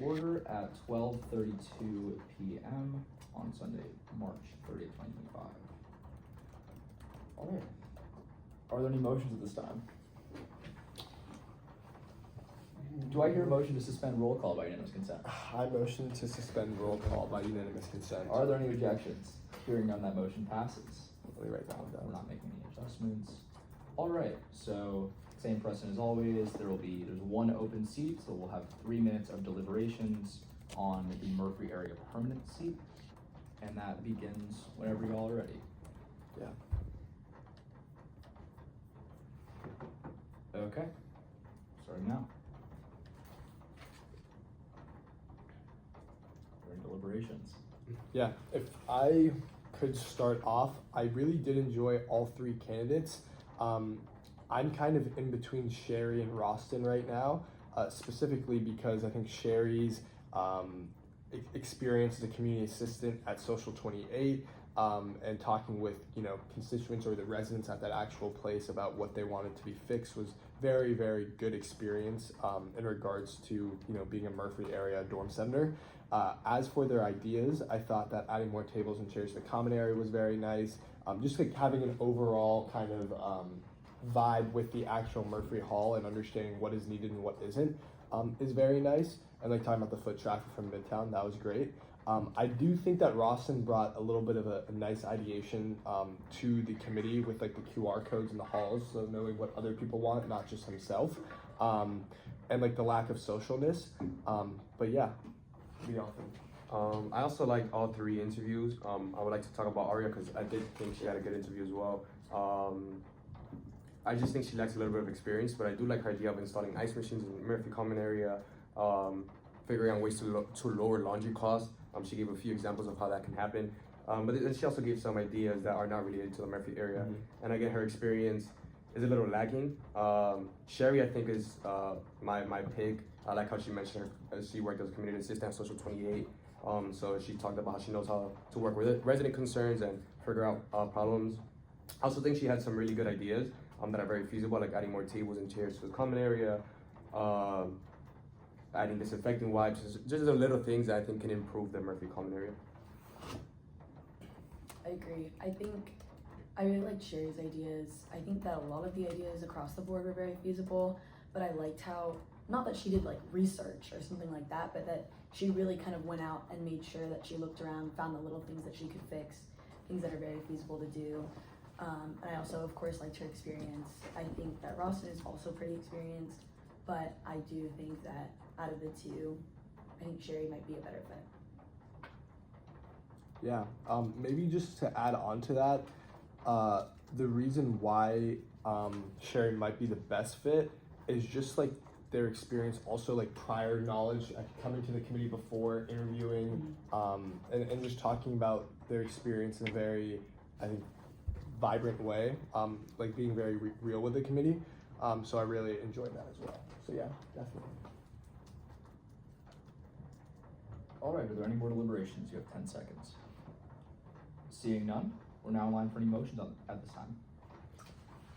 Order at 12:32 p.m. on Sunday, March 30th, 2025. All right. Are there any motions at this time? Do I hear a motion to suspend roll call by unanimous consent? I motion to suspend roll call by unanimous consent. Are there any objections? Hearing none, that motion passes. Let me write that one down. We're not making any adjustments. All right, so same precedent as always. There's one open seat, so we'll have 3 minutes of deliberations on the Murphree area permanent seat, and that begins whenever y'all are ready. Yeah. Okay, starting now. We're in deliberations. Yeah, if I could start off, I really did enjoy all three candidates. I'm kind of in between Sherry and Roston right now, specifically because I think Sherry's experience as a community assistant at Social 28 and talking with constituents or the residents at that actual place about what they wanted to be fixed was very, very good experience in regards to being a Murphree area dorm center. As for their ideas, I thought that adding more tables and chairs to the common area was very nice. Just like having an overall kind of vibe with the actual Murphree Hall and understanding what is needed and what isn't is very nice. And like talking about the foot traffic from Midtown, that was great. I do think that Rawson brought a little bit of a nice ideation to the committee with like the QR codes in the halls, so knowing what other people want, not just himself, and like the lack of socialness. But yeah, what do y'all think? I also liked all three interviews. I would like to talk about Aria because I did think she had a good interview as well. I just think she lacks a little bit of experience, but I do like her idea of installing ice machines in the Murphree common area, figuring out ways to lower laundry costs. She gave a few examples of how that can happen, but then she also gave some ideas that are not related to the Murphree area. Mm-hmm. And again, her experience is a little lacking. Sherry, I think, is my pick. I like how she mentioned she worked as a community assistant at Social 28. So she talked about how she knows how to work with resident concerns and figure out problems. I also think she had some really good ideas that are very feasible, like adding more tables and chairs to the common area, adding disinfecting wipes, just the little things that I think can improve the Murphree common area. I agree. I really liked Sherry's ideas. I think that a lot of the ideas across the board were very feasible, but I liked how, not that she did like research or something like that, but that she really kind of went out and made sure that she looked around, found the little things that she could fix, things that are very feasible to do. And I also, of course, liked her experience. I think that Rawson is also pretty experienced, but I do think that out of the two, I think Sherry might be a better fit. Yeah, maybe just to add on to that, the reason why Sherry might be the best fit is just like their experience, also like prior knowledge, coming to the committee before interviewing, and just talking about their experience in a very, I think, vibrant way, like being very real with the committee. So I really enjoyed that as well. So yeah, definitely. All right, are there any more deliberations? You have 10 seconds. Seeing none, we're now in line for any motions at this time.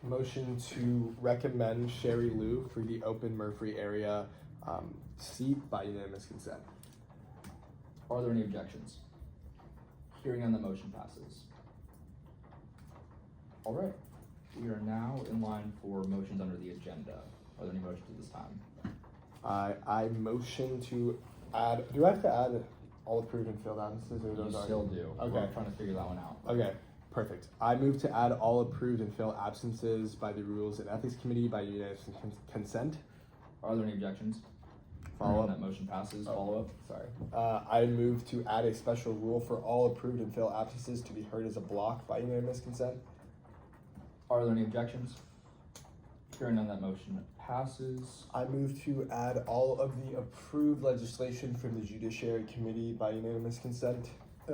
Motion to recommend Sherry Liu for the open Murphree area seat by unanimous consent. Are there any objections? Hearing none, the motion passes. All right, we are now in line for motions under the agenda. Are there any motions at this time? I motion to add, do I have to add all approved and filled absences, or those You are? still do. Okay. We're trying to figure that one out. Okay, perfect. I move to add all approved and filled absences by the Rules and Ethics Committee by unanimous consent. Are there any objections? Follow up. That motion passes. Follow up. Sorry. I move to add a special rule for all approved and filled absences to be heard as a block by unanimous consent. Are there any objections? Hearing none, that motion passes. I move to add all of the approved legislation from the Judiciary Committee by unanimous consent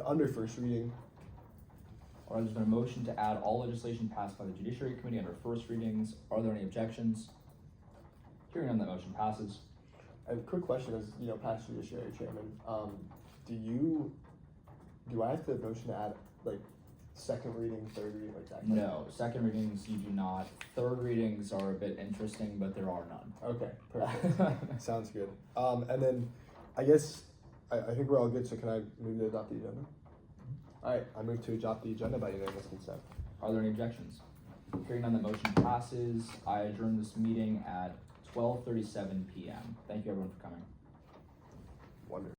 under first reading. All right, there's been a motion to add all legislation passed by the Judiciary Committee under first readings. Are there any objections? Hearing none, that motion passes. A quick question as past Judiciary Chairman, do I have to motion to add like second reading, third reading, like that? No, second readings you do not. Third readings are a bit interesting, but there are none. Okay, perfect. Sounds good. And then I guess I think we're all good. So can I move to adopt the agenda? All right, I move to adopt the agenda by unanimous consent. Are there any objections? Hearing none, the motion passes. I adjourn this meeting at 12:37 p.m. Thank you everyone for coming. Wonderful.